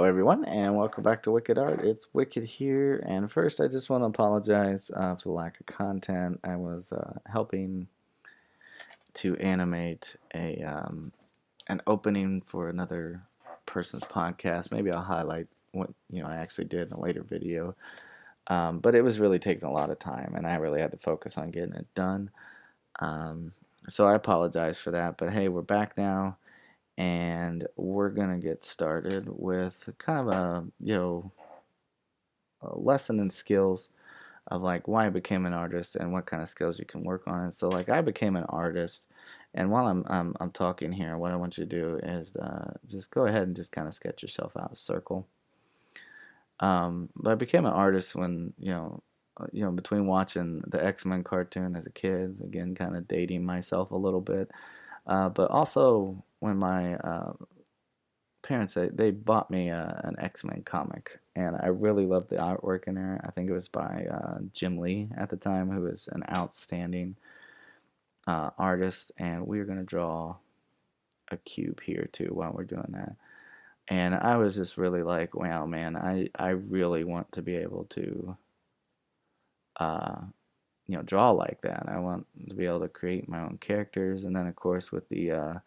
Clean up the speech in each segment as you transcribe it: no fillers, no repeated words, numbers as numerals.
everyone, and welcome back to Wicked Art. It's Wicked here, and first, I just want to apologize for the lack of content. I was helping to animate an opening for another person's podcast. Maybe I'll highlight what I actually did in a later video, but it was really taking a lot of time, and I really had to focus on getting it done. Um, so I apologize for that. But hey, we're back now, and we're gonna get started with kind of a lesson in skills of like why I became an artist and what kind of skills you can work on. And so like I became an artist, and while I'm talking here, what I want you to do is just go ahead and just kind of sketch yourself out a circle. But I became an artist when between watching the X-Men cartoon as a kid, again kind of dating myself a little bit, but also when my parents they bought me an X-Men comic, and I really loved the artwork in there. I think it was by Jim Lee at the time, who was an outstanding artist, and we were gonna draw a cube here too while we're doing that. And I was just really like, wow, man, I really want to be able to uh, draw like that. I want to be able to create my own characters, and then of course with the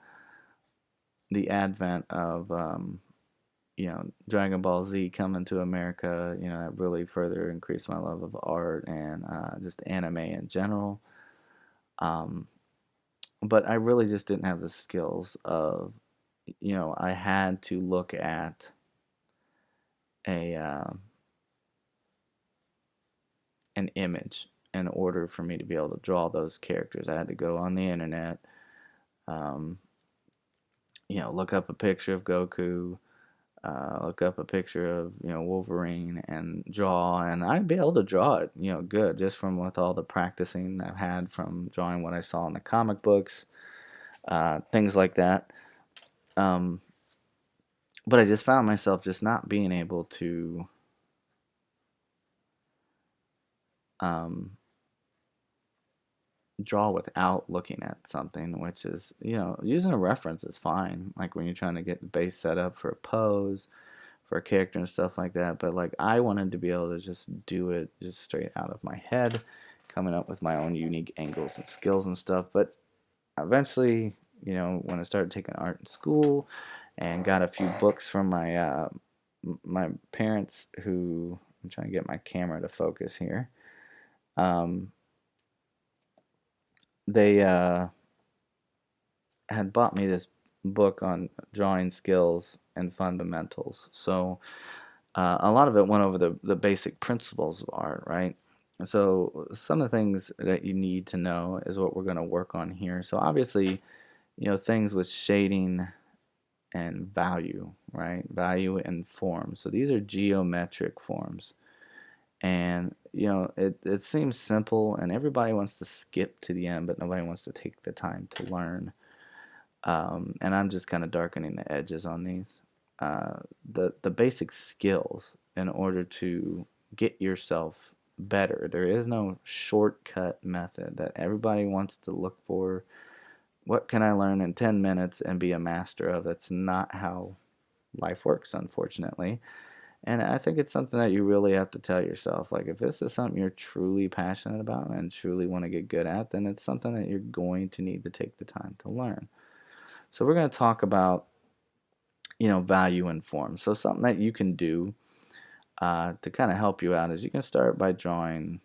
advent of Dragon Ball Z coming to America, that really further increased my love of art and just anime in general. Um, but I really just didn't have the skills of, I had to look at a an image in order for me to be able to draw those characters. I had to go on the internet, um, look up a picture of Goku, look up a picture of Wolverine and draw, and I'd be able to draw it good just from with all the practicing I've had from drawing what I saw in the comic books, things like that. Um, but I just found myself just not being able to um, draw without looking at something, which is using a reference is fine, like when you're trying to get the base set up for a pose for a character and stuff like that. But like I wanted to be able to just do it just straight out of my head, coming up with my own unique angles and skills and stuff. But eventually, when I started taking art in school and got a few books from my parents, who I'm trying to get my camera to focus here. They had bought me this book on drawing skills and fundamentals. So a lot of it went over the basic principles of art, right? So some of the things that you need to know is what we're going to work on here. So obviously, things with shading and value, right? Value and form. So these are geometric forms. And, it seems simple, and everybody wants to skip to the end, but nobody wants to take the time to learn. And I'm just kind of darkening the edges on these. The basic skills in order to get yourself better. There is no shortcut method that everybody wants to look for. What can I learn in 10 minutes and be a master of? That's not how life works, unfortunately. And I think it's something that you really have to tell yourself. Like, if this is something you're truly passionate about and truly want to get good at, then it's something that you're going to need to take the time to learn. So we're going to talk about, value and form. So something that you can do to kind of help you out is you can start by drawing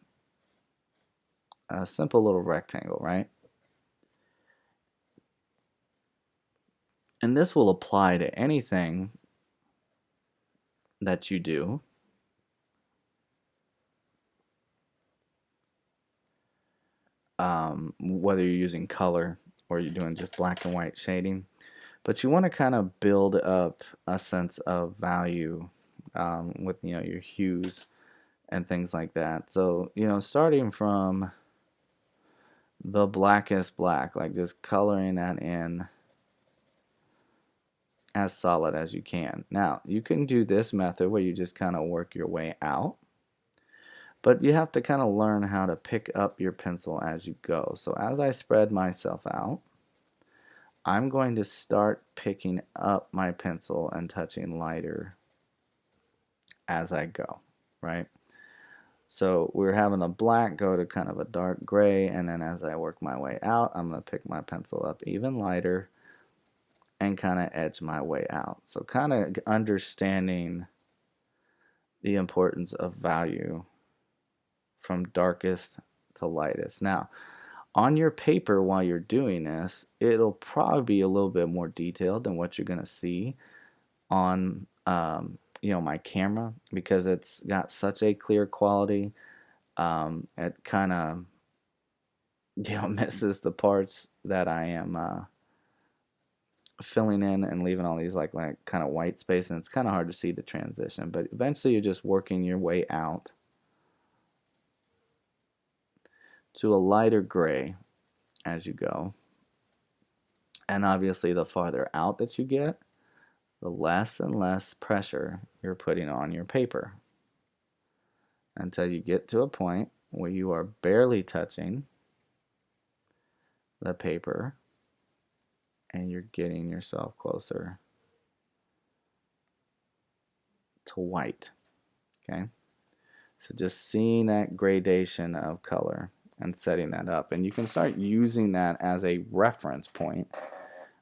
a simple little rectangle, right? And this will apply to anything that you do. Whether you're using color or you're doing just black and white shading. But you want to kind of build up a sense of value with your hues and things like that. So starting from the blackest black, like just coloring that in as solid as you can. Now you can do this method where you just kind of work your way out, but you have to kind of learn how to pick up your pencil as you go. So as I spread myself out, I'm going to start picking up my pencil and touching lighter as I go, right? So we're having a black go to kind of a dark gray, and then as I work my way out, I'm going to pick my pencil up even lighter and kind of edge my way out. So kind of understanding the importance of value from darkest to lightest. Now, on your paper while you're doing this, it'll probably be a little bit more detailed than what you're going to see on my camera, because it's got such a clear quality. It kind of misses the parts that I am filling in and leaving all these like kind of white space, and it's kind of hard to see the transition, but eventually you're just working your way out to a lighter gray as you go. And obviously the farther out that you get, the less and less pressure you're putting on your paper, until you get to a point where you are barely touching the paper and you're getting yourself closer to white. Okay, so just seeing that gradation of color and setting that up, and you can start using that as a reference point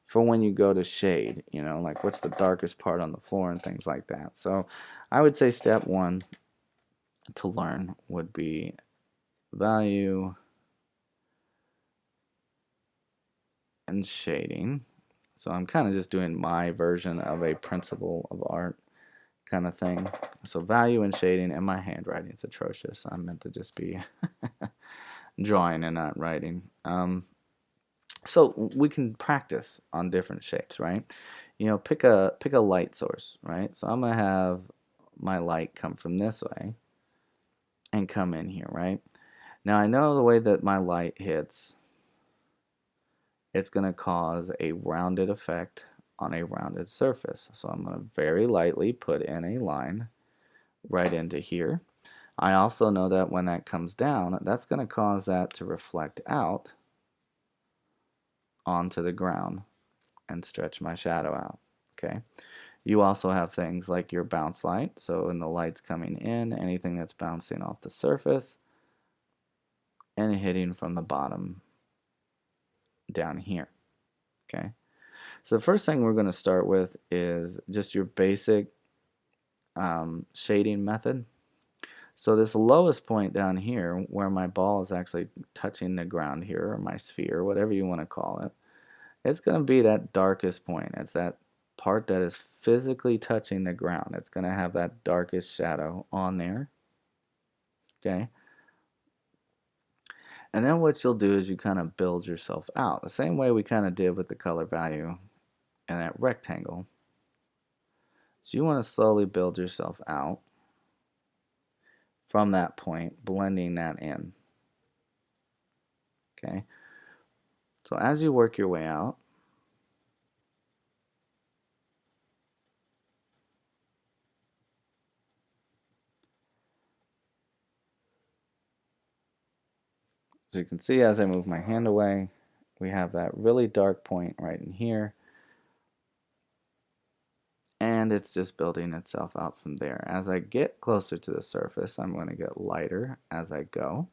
for when you go to shade, like what's the darkest part on the floor and things like that. So I would say step one to learn would be value and shading. So I'm kind of just doing my version of a principle of art kind of thing. So value and shading, and my handwriting is atrocious. I'm meant to just be drawing and not writing. So we can practice on different shapes, right? Pick a light source, right? So I'm gonna have my light come from this way and come in here, right? Now I know the way that my light hits, it's gonna cause a rounded effect on a rounded surface. So I'm gonna very lightly put in a line right into here. I also know that when that comes down, that's gonna cause that to reflect out onto the ground and stretch my shadow out. Okay. You also have things like your bounce light. So in the lights coming in, anything that's bouncing off the surface and hitting from the bottom down here. Okay. So the first thing we're going to start with is just your basic shading method. So this lowest point down here, where my ball is actually touching the ground here, or my sphere, whatever you want to call it, it's going to be that darkest point. It's that part that is physically touching the ground. It's going to have that darkest shadow on there. Okay. And then what you'll do is you kind of build yourself out. The same way we kind of did with the color value and that rectangle. So you want to slowly build yourself out from that point, blending that in. Okay. So as you work your way out, so you can see as I move my hand away, we have that really dark point right in here. And it's just building itself out from there. As I get closer to the surface, I'm going to get lighter as I go.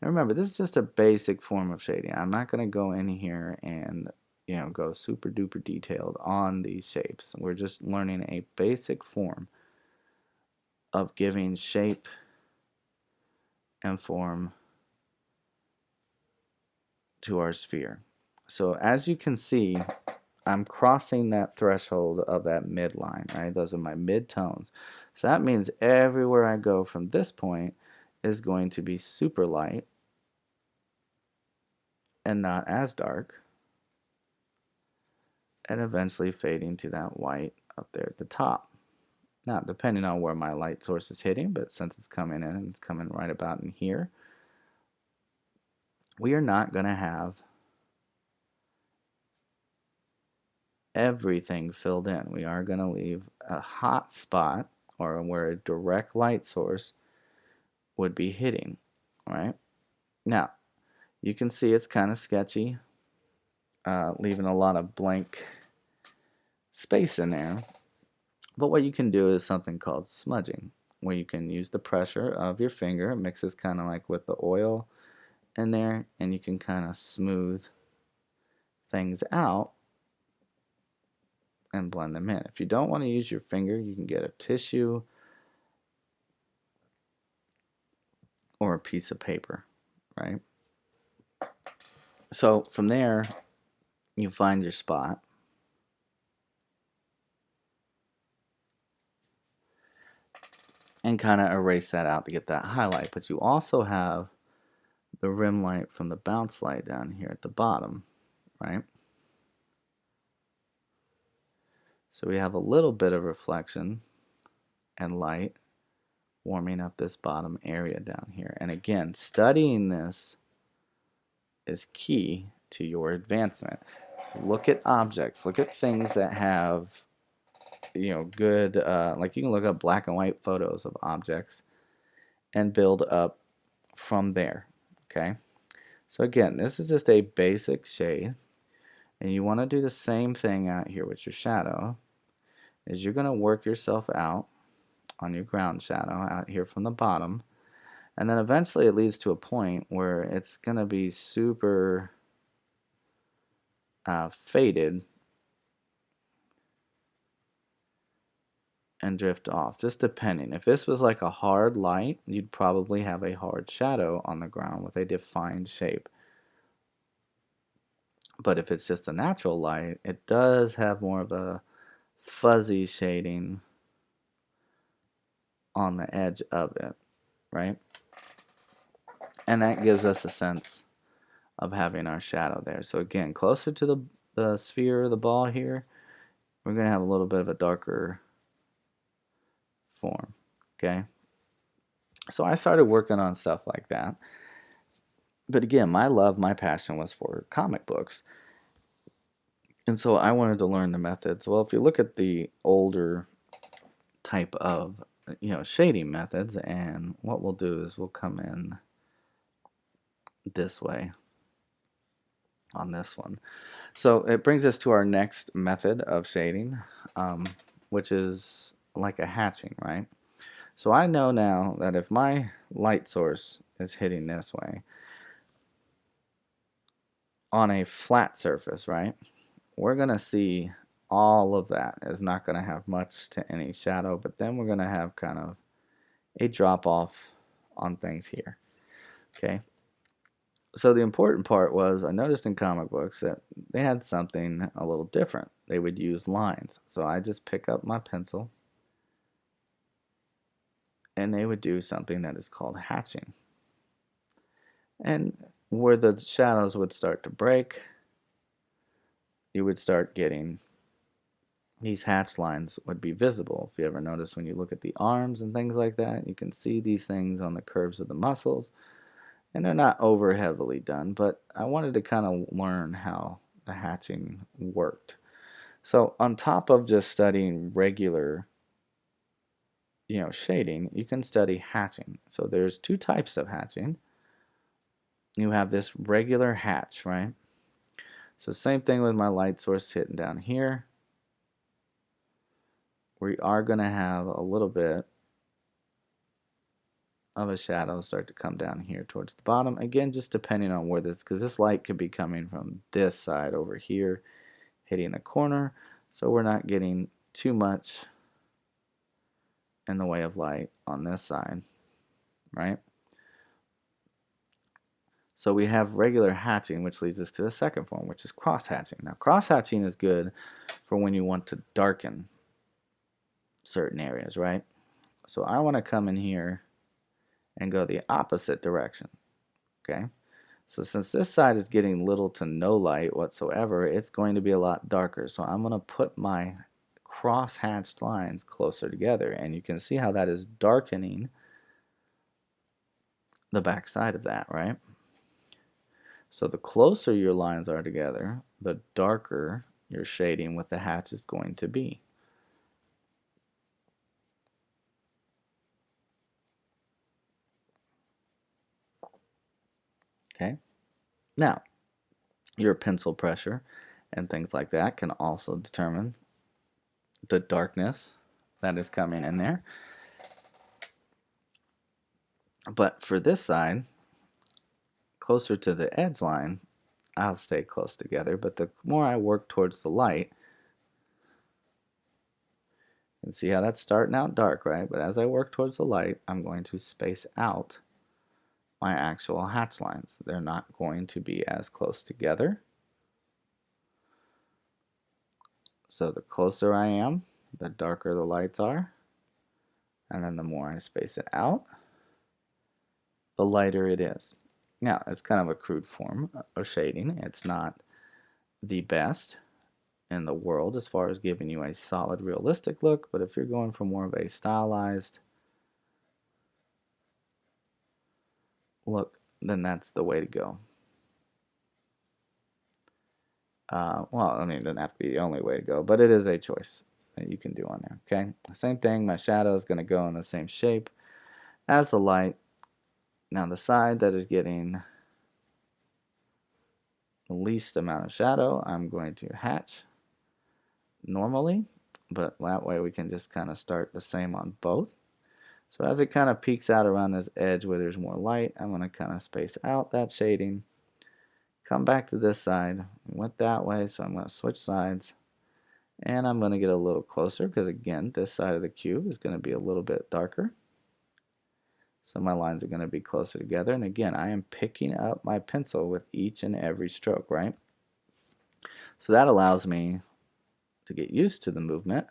And remember, this is just a basic form of shading. I'm not going to go in here and go super duper detailed on these shapes. We're just learning a basic form of giving shape and form to our sphere. So as you can see, I'm crossing that threshold of that midline, right? Those are my midtones. So that means everywhere I go from this point is going to be super light and not as dark, and eventually fading to that white up there at the top. Now, depending on where my light source is hitting, but since it's coming in and it's coming right about in here, we are not going to have everything filled in. We are going to leave a hot spot, or where a direct light source would be hitting, right? Now, you can see it's kind of sketchy, leaving a lot of blank space in there. But what you can do is something called smudging, where you can use the pressure of your finger. It mixes kind of like with the oil in there, and you can kind of smooth things out and blend them in. If you don't want to use your finger, you can get a tissue or a piece of paper, right? So from there, you find your spot. And kind of erase that out to get that highlight. But you also have the rim light from the bounce light down here at the bottom, right? So we have a little bit of reflection and light warming up this bottom area down here. And again, studying this is key to your advancement. Look at objects, look at things that have, good, like you can look up black and white photos of objects and build up from there, okay? So again, this is just a basic shade, and you want to do the same thing out here with your shadow, is you're going to work yourself out on your ground shadow out here from the bottom, and then eventually it leads to a point where it's going to be super faded and drift off, just depending. If this was like a hard light, you'd probably have a hard shadow on the ground with a defined shape. But if it's just a natural light, it does have more of a fuzzy shading on the edge of it, right? And that gives us a sense of having our shadow there. So again, closer to the sphere of the ball here, we're going to have a little bit of a darker form, okay? So I started working on stuff like that. But again, my passion was for comic books. And so I wanted to learn the methods. Well, if you look at the older type of, shading methods, and what we'll do is we'll come in this way on this one. So it brings us to our next method of shading, which is like a hatching, right? So I know now that if my light source is hitting this way on a flat surface, right, we're going to see all of that is not going to have much to any shadow, but then we're going to have kind of a drop off on things here, okay? So the important part was I noticed in comic books that they had something a little different. They would use lines. So I just pick up my pencil and they would do something that is called hatching. And where the shadows would start to break, you would start getting these hatch lines would be visible. If you ever notice when you look at the arms and things like that, you can see these things on the curves of the muscles. And they're not over heavily done, but I wanted to kind of learn how the hatching worked. So on top of just studying regular, shading, you can study hatching. So there's two types of hatching. You have this regular hatch, right? So same thing with my light source hitting down here. We are going to have a little bit of a shadow start to come down here towards the bottom. Again, just depending on where this, because this light could be coming from this side over here, hitting the corner. So we're not getting too much in the way of light on this side, right? So we have regular hatching, which leads us to the second form, which is cross hatching. Now, cross hatching is good for when you want to darken certain areas, right? So I want to come in here and go the opposite direction, okay? So since this side is getting little to no light whatsoever, it's going to be a lot darker. So I'm going to put my cross-hatched lines closer together, and you can see how that is darkening the back side of that, right? So the closer your lines are together, the darker your shading with the hatch is going to be. Okay? Now, your pencil pressure and things like that can also determine the darkness that is coming in there. But for this side, closer to the edge line, I'll stay close together. But the more I work towards the light, and see how that's starting out dark, right? But as I work towards the light, I'm going to space out my actual hatch lines. They're not going to be as close together. So the closer I am, the darker the lights are. And then the more I space it out, the lighter it is. Now, it's kind of a crude form of shading. It's not the best in the world as far as giving you a solid, realistic look, but if you're going for more of a stylized look, then that's the way to go. Well, I mean, it doesn't have to be the only way to go, but it is a choice that you can do on there, okay? Same thing, my shadow is going to go in the same shape as the light. Now, the side that is getting the least amount of shadow, I'm going to hatch normally, but that way we can just kind of start the same on both. So as it kind of peeks out around this edge where there's more light, I'm going to kind of space out that shading. Come back to this side. We went that way, so I'm going to switch sides. And I'm going to get a little closer because, again, this side of the cube is going to be a little bit darker. So my lines are going to be closer together. And again, I am picking up my pencil with each and every stroke, right? So that allows me to get used to the movement,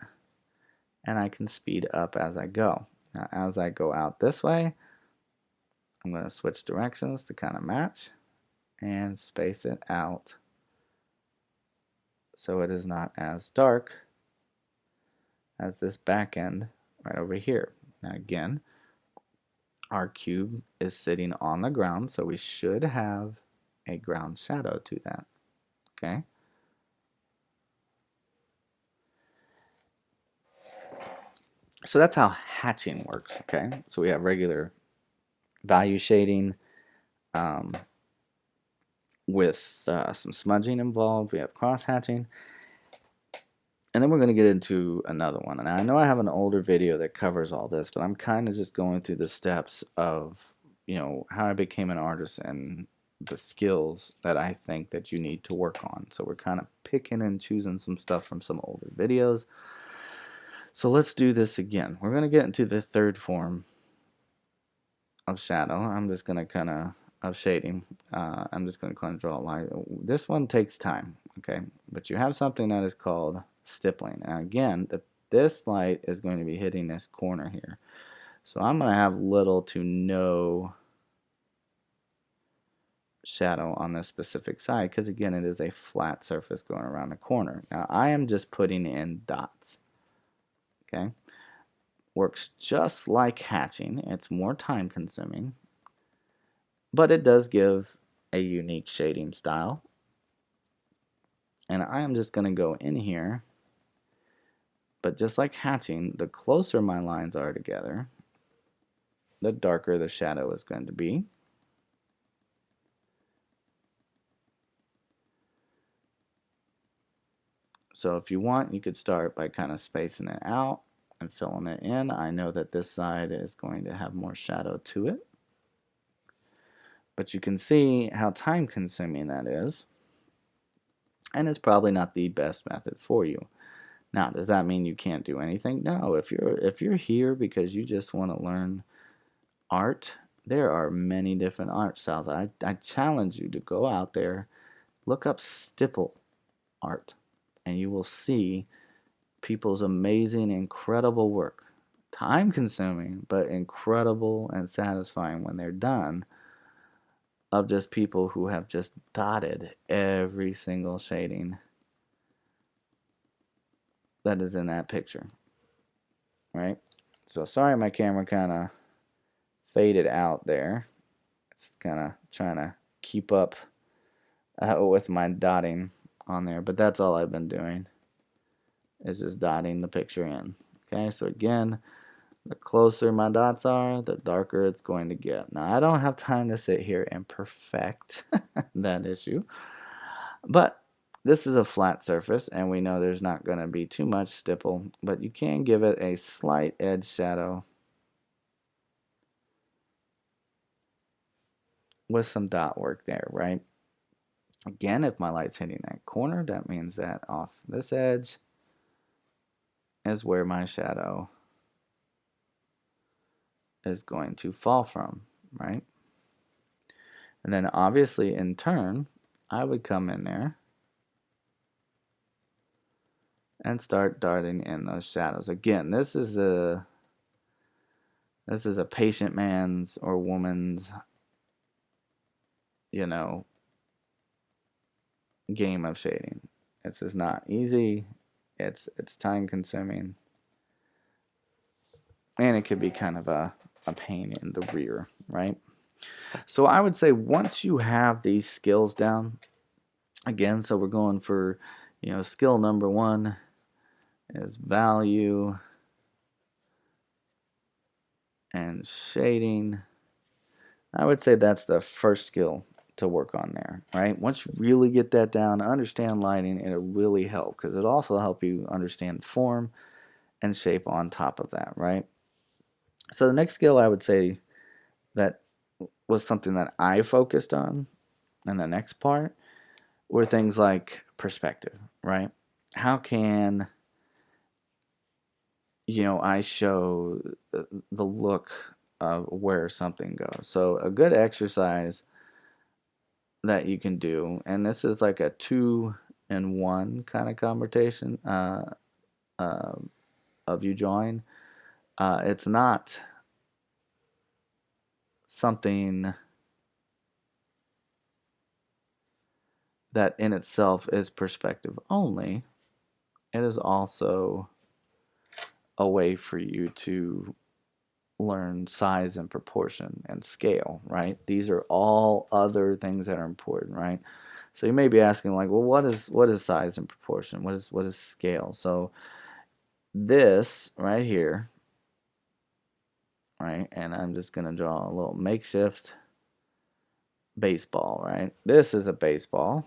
and I can speed up as I go. Now, as I go out this way, I'm going to switch directions to kind of match and space it out so it is not as dark as this back end right over here. Now again, our cube is sitting on the ground, so we should have a ground shadow to that, okay? So that's how hatching works, okay? So we have regular value shading with some smudging involved. We have cross hatching. And then we're going to get into another one. And I know I have an older video that covers all this, but I'm kind of just going through the steps of, you know, how I became an artist and the skills that I think that you need to work on. So we're kind of picking and choosing some stuff from some older videos. So let's do this again. We're going to get into the third form of shadow. I'm just going to kind of shading. I'm just going to kind of draw a line. This one takes time, okay? But you have something that is called stippling. And again, this light is going to be hitting this corner here. So I'm going to have little to no shadow on this specific side because, again, it is a flat surface going around the corner. Now, I am just putting in dots, okay? Works just like hatching. It's more time consuming, but it does give a unique shading style. And I am just going to go in here, but just like hatching, the closer my lines are together, the darker the shadow is going to be. So if you want, you could start by kind of spacing it out and filling it in. I know that this side is going to have more shadow to it, but you can see how time consuming that is, and it's probably not the best method for you. Now, does that mean you can't do anything? No, if you're here because you just want to learn art, there are many different art styles. I challenge you to go out there, look up stipple art, and you will see people's amazing, incredible work. Time consuming, but incredible and satisfying when they're done, of just people who have just dotted every single shading that is in that picture, right? So sorry my camera kind of faded out there. It's kind of trying to keep up with my dotting on there, but that's all I've been doing is just dotting the picture in. Okay, so again, the closer my dots are, the darker it's going to get. Now, I don't have time to sit here and perfect that issue, but This is a flat surface, and we know there's not going to be too much stipple, but you can give it a slight edge shadow with some dot work there, right? Again, if my light's hitting that corner, that means that off this edge is where my shadow is going to fall from, right? And then obviously in turn, I would come in there and start darting in those shadows. Again, this is a patient man's or woman's, you know, game of shading. It's just not easy. It's time consuming. And it could be kind of a pain in the rear, right? So I would say once you have these skills down, again, so we're going for, skill number 1 is value and shading. I would say that's the first skill to work on there, right? Once you really get that down, understand lighting, it'll really help because it'll also help you understand form and shape on top of that, right? So the next skill I would say that was something that I focused on in the next part were things like perspective, right? How can I show the look of where something goes? So a good exercise that you can do, and this is like a 2-in-1 kind of conversation uh, of you drawing. It's not something that in itself is perspective only. It is also a way for you to learn size and proportion and scale, right? These are all other things that are important, right? So you may be asking like, well, what is size and proportion? What is scale? So this right here, right? And I'm just going to draw a little makeshift baseball, right? This is a baseball.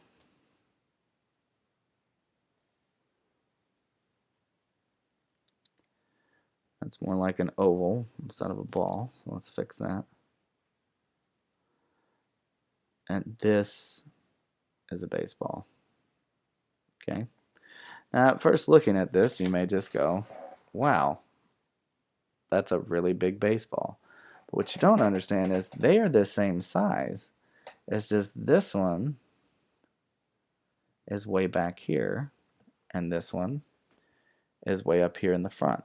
That's more like an oval instead of a ball. So let's fix that. And this is a baseball. Okay. Now, at first looking at this, you may just go, wow, that's a really big baseball. But what you don't understand is they are the same size. It's just this one is way back here, and this one is way up here in the front.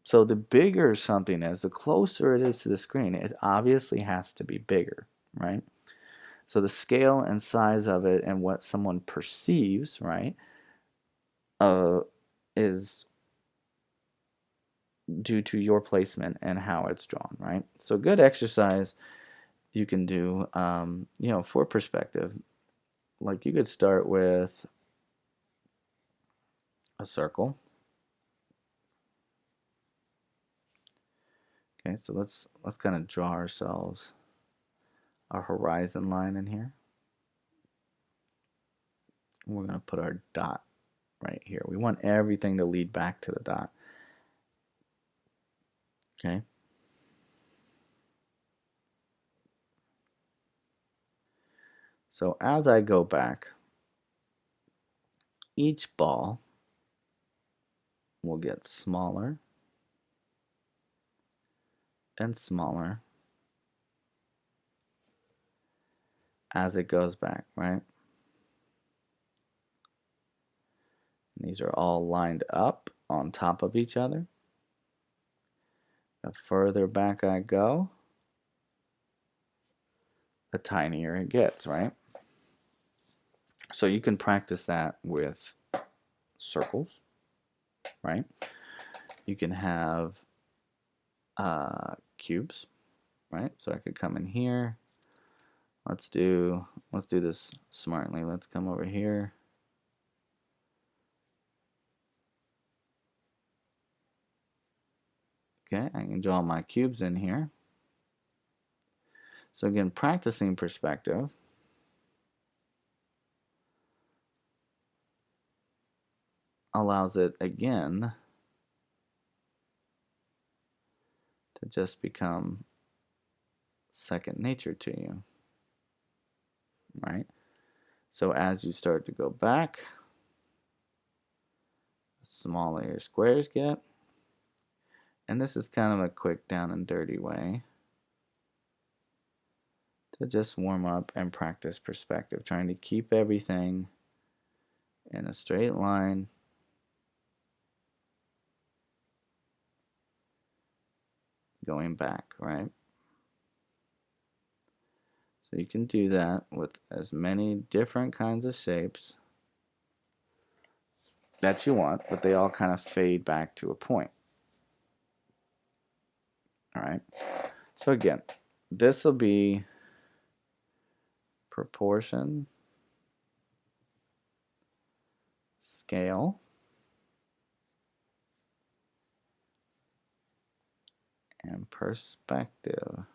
So the bigger something is, the closer it is to the screen, it obviously has to be bigger, right? So the scale and size of it and what someone perceives, right, is due to your placement and how it's drawn, right? So good exercise you can do, for perspective. Like you could start with a circle. Okay, so let's kind of draw ourselves our horizon line in here. We're going to put our dot right here. We want everything to lead back to the dot. Okay. So as I go back, each ball will get smaller and smaller as it goes back, right? And these are all lined up on top of each other. The further back I go, the tinier it gets, right? So you can practice that with circles, right? You can have cubes, right? So I could come in here. Let's do this smartly. Let's come over here. Okay, I can draw my cubes in here. So again, practicing perspective. allows it again to just become second nature to you, right? So as you start to go back, the smaller your squares get. And this is kind of a quick down and dirty way to just warm up and practice perspective, trying to keep everything in a straight line. Going back, right? So you can do that with as many different kinds of shapes that you want, but they all kind of fade back to a point. All right. So again, this will be proportion, scale, and perspective.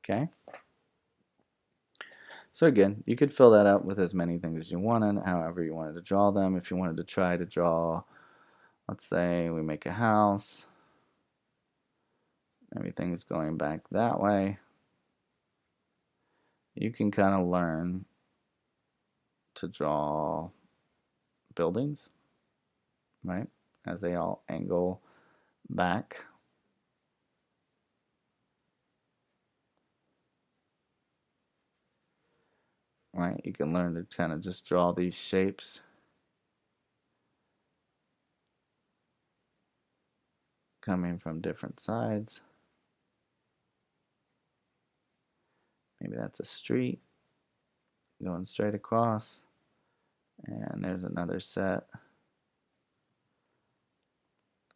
Okay. So again, you could fill that out with as many things as you wanted, however you wanted to draw them. If you wanted to try to draw, let's say we make a house, everything's going back that way, you can kind of learn to draw buildings, right, as they all angle back. Right, you can learn to kind of just draw these shapes coming from different sides. Maybe that's a street going straight across, and there's another set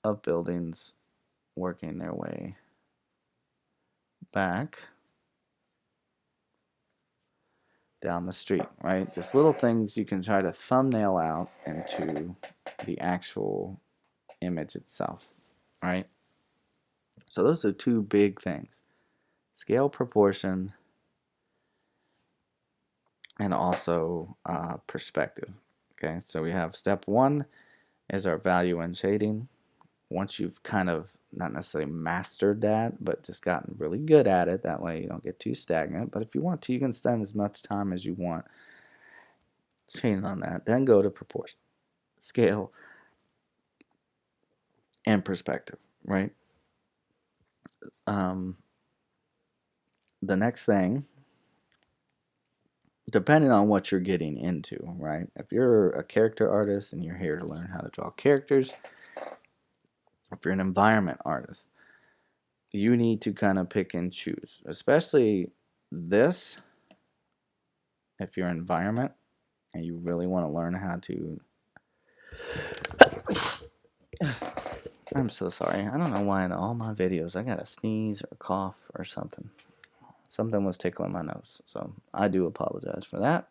of buildings working their way back down the street, right? Just little things you can try to thumbnail out into the actual image itself, right? So those are two big things: scale, proportion, and also perspective. Okay, so we have step one is our value and shading. Once you've kind of not necessarily mastered that, but just gotten really good at it, that way you don't get too stagnant. But if you want to, you can spend as much time as you want shading on that. Then go to proportion, scale, and perspective, right? The next thing, depending on what you're getting into, right? If you're a character artist and you're here to learn how to draw characters, if you're an environment artist, you need to kind of pick and choose, especially this. If you're environment and you really want to learn how to, I'm so sorry. I don't know why in all my videos I got a sneeze or a cough or something. Something was tickling my nose, so I do apologize for that.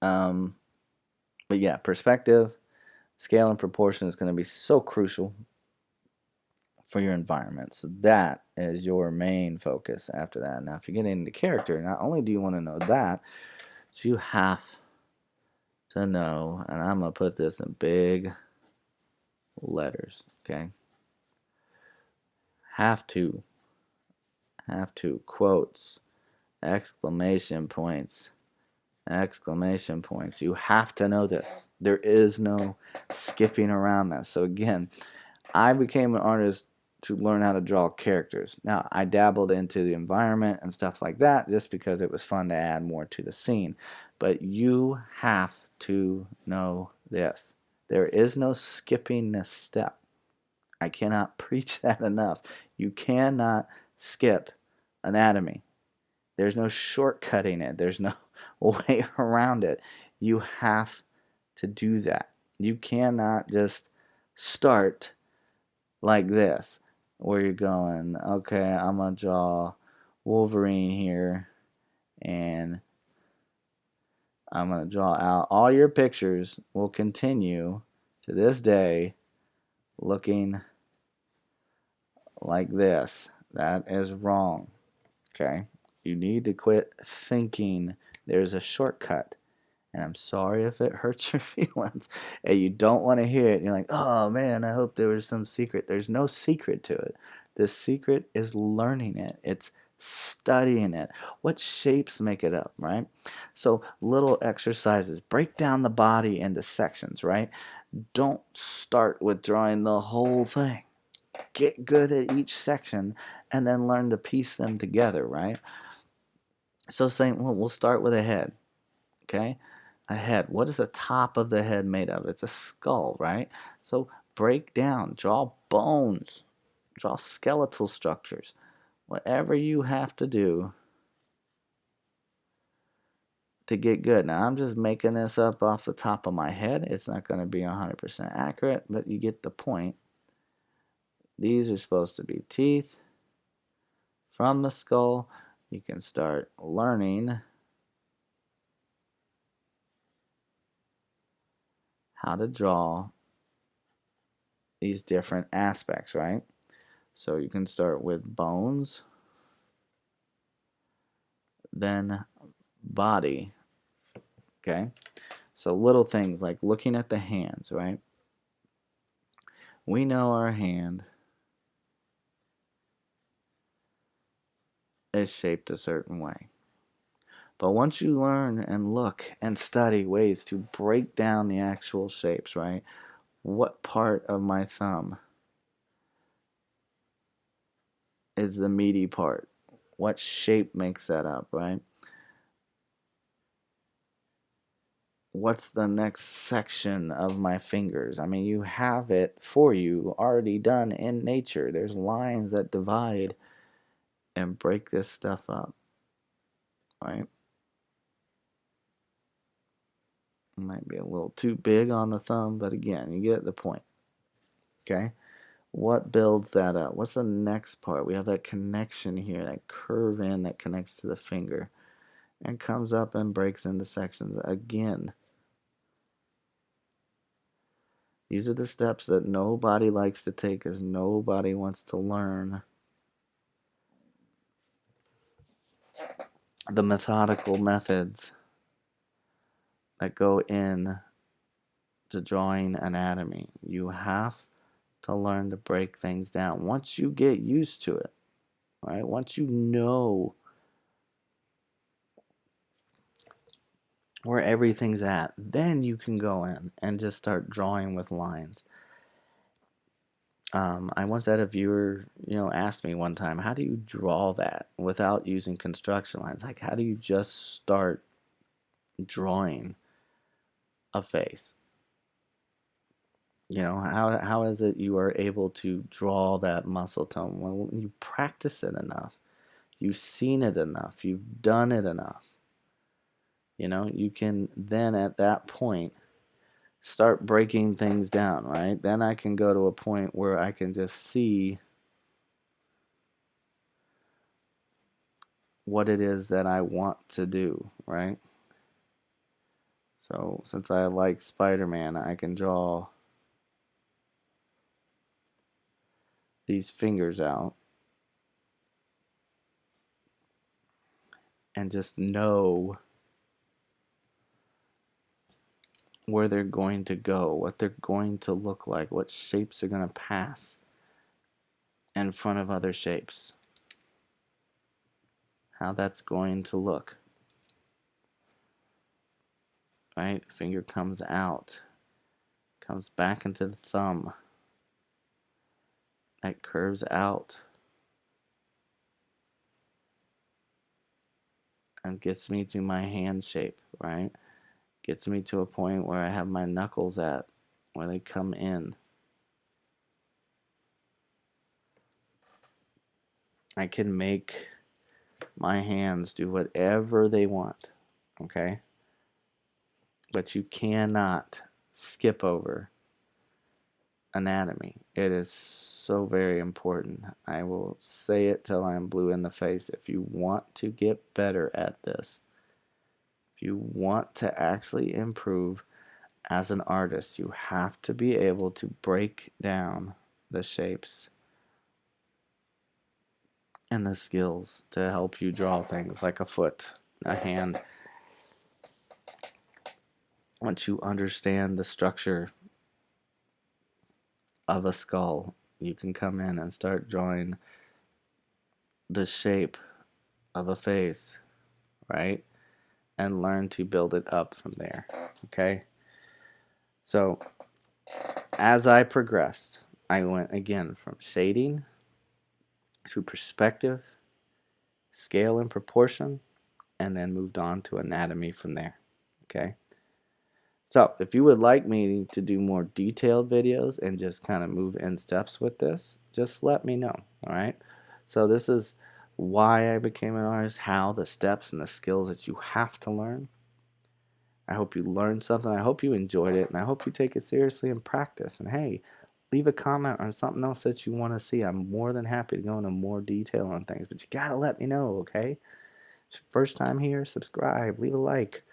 But yeah, perspective, scale, and proportion is going to be so crucial for your environment. So that is your main focus after that. Now, if you get into character, not only do you want to know that, but you have to know, and I'm going to put this in big letters, okay? Have to, quotes, exclamation points, exclamation points. You have to know this. There is no skipping around that. So again, I became an artist to learn how to draw characters. Now, I dabbled into the environment and stuff like that just because it was fun to add more to the scene. But you have to know this. There is no skipping this step. I cannot preach that enough. You cannot skip anatomy. There's no shortcutting it. There's no way around it. You have to do that. You cannot just start like this, where you're going, okay, I'm going to draw Wolverine here, and I'm going to draw out all your pictures will continue to this day looking like this. That is wrong. Okay? You need to quit thinking there's a shortcut And I'm sorry if it hurts your feelings and you don't want to hear it. And you're like, oh man, I hope there was some secret. There's no secret to it. The secret is learning it. It's studying it. What shapes make it up, right? So little exercises. Break down the body into sections, right? Don't start with drawing the whole thing. Get good at each section and then learn to piece them together, right? So saying, well, we'll start with a head, okay? A head. What is the top of the head made of? It's a skull, right? So break down, draw bones, draw skeletal structures. Whatever you have to do to get good. Now, I'm just making this up off the top of my head. It's not going to be 100% accurate, but you get the point. These are supposed to be teeth from the skull. You can start learning how to draw these different aspects, right? So you can start with bones, then body, okay? So little things like looking at the hands, right? We know our hand is shaped a certain way. But once you learn and look and study ways to break down the actual shapes, right? What part of my thumb is the meaty part? What shape makes that up, right? What's the next section of my fingers? I mean, you have it for you already done in nature. There's lines that divide and break this stuff up, right? It might be a little too big on the thumb, but again, you get the point, okay? What builds that up? What's the next part? We have that connection here, that curve in that connects to the finger and comes up and breaks into sections again. These are the steps that nobody likes to take because nobody wants to learn the methodical methods that go in to drawing anatomy. You have to learn to break things down. Once you get used to it, right? Once you know where everything's at, then you can go in and just start drawing with lines. I once had a viewer, ask me one time, how do you draw that without using construction lines? Like, how do you just start drawing a face? How is it you are able to draw that muscle tone? Well, you practice it enough. You've seen it enough. You've done it enough. You can then at that point start breaking things down, right? Then I can go to a point where I can just see what it is that I want to do, right? So since I like Spider-Man, I can draw these fingers out and just know where they're going to go, what they're going to look like, what shapes are going to pass in front of other shapes, how that's going to look, right? Finger comes out, comes back into the thumb, it curves out and gets me to my hand shape, right? Gets me to a point where I have my knuckles at, where they come in. I can make my hands do whatever they want, okay? But you cannot skip over anatomy. It is so very important. I will say it till I'm blue in the face. If you want to get better at this, if you want to actually improve as an artist, you have to be able to break down the shapes and the skills to help you draw things like a foot, a hand, once you understand the structure of a skull, you can come in and start drawing the shape of a face, right? And learn to build it up from there, okay? So as I progressed, I went again from shading to perspective, scale and proportion, and then moved on to anatomy from there, okay? So if you would like me to do more detailed videos and just kind of move in steps with this, just let me know, all right? So this is why I became an artist, how, the steps and the skills that you have to learn. I hope you learned something. I hope you enjoyed it, and I hope you take it seriously and practice. And hey, leave a comment on something else that you want to see. I'm more than happy to go into more detail on things, but you gotta let me know, okay? First time here, subscribe, leave a like,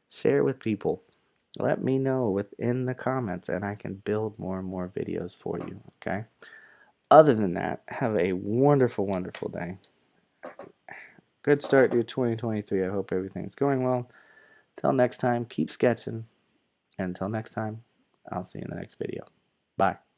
share with people. Let me know within the comments, and I can build more and more videos for you, okay? Other than that, have a wonderful, wonderful day. Good start to your 2023. I hope everything's going well. Till next time, keep sketching. And until next time, I'll see you in the next video. Bye.